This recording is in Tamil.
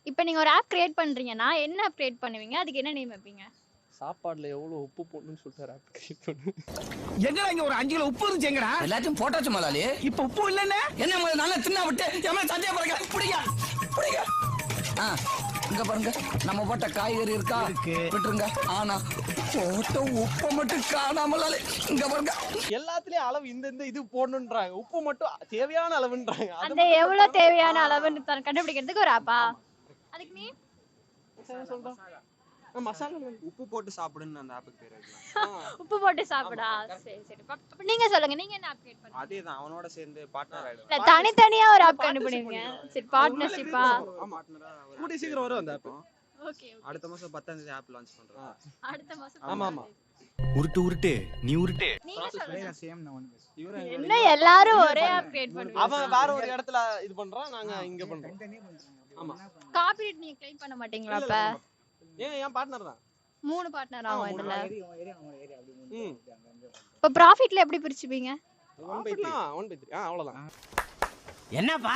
இப்போ நீங்க ஒரு ஆப் கிரியேட் பண்றீங்கன்னா என்ன ஆப் கிரியேட் பண்ணுவீங்க? அதுக்கு என்ன நேம் வைப்பீங்க? சாப்பாடுல எவ்வளவு உப்பு போடணும்னு சொல்லிட்டு ஆப் கிரியேட் பண்ணு. என்னடா இங்க ஒரு 5 கிலோ உப்பு இருந்துச்சுங்கடா. எல்லாத்தையும் போட்டாச்சு முதலாளி. இப்ப உப்பு இல்லன்னு என்ன முதல்ல நல்லா தின்னா விட்டு ஏமா சட்டையா பாருங்க. புடிங்க. புடிங்க. இங்க பாருங்க. நம்ம போட்ட காய்கறி இருக்கா? விட்டுருங்க. ஆனா போட்ட உப்பு மட்டும் காணாமலாலே. இங்க பாருங்க. எல்லாத்துலயும் அளவு இந்த இது போடணும்ன்றாங்க. உப்பு மட்டும் தேவையான அளவுன்றாங்க. அந்த எவ்வளவு தேவையான அளவுன்னு கண்டுபிடிக்கிறதுக்கு ஒரு ஆப்பா? அதுக்கு நீ சொல்றேன். மசாலா உப்பு போட்டு சாப்பிடுன்னு அந்த ஆப்புக்கு பேர் வைக்கலாம். உப்பு போட்டு சாப்பிடா. சரி சரி. அப்ப நீங்க சொல்லுங்க. நீங்க என்ன ஆப் கிரியேட் பண்ணுவீங்க? அதேதான் அவனோட சேர்ந்து பார்ட்னர் ஆயிடும். இல்ல தனித்தனியா ஒரு ஆப் கண்டுபிடிங்க. சரி பார்ட்னர்ஷிப்பா? பார்ட்னரா கூடி சீக்கிரம் வரும் அந்த ஆப். ஓகே. அடுத்த மாசம் 10ஆம் தேதி ஆப் லான்ச் பண்றோம். அடுத்த மாசம். ஆமா ஆமா. உருட்டு நீ உருட்டு. நீங்க சொல்லுங்க. சேம் நான் என்ன எல்லாரும் ஒரே ஆப் கிரியேட் பண்ணுவீங்க? அவன் வேற ஒரு இடத்துல இது பண்றான், நாங்க இங்க பண்றோம். ஆமா. காப்பிரைட் நீங்க கிளைம் பண்ண மாட்டீங்களா அப்ப? என் பார்ட்னர் தான். 3 பார்ட்னர் ஆகும் இதுல. ம். இப்ப ப்ராஃபிட்ல எப்படி பிரிச்சுப்பீங்க? 1/3. 1/3. அவ்வளவுதான். என்னப்பா?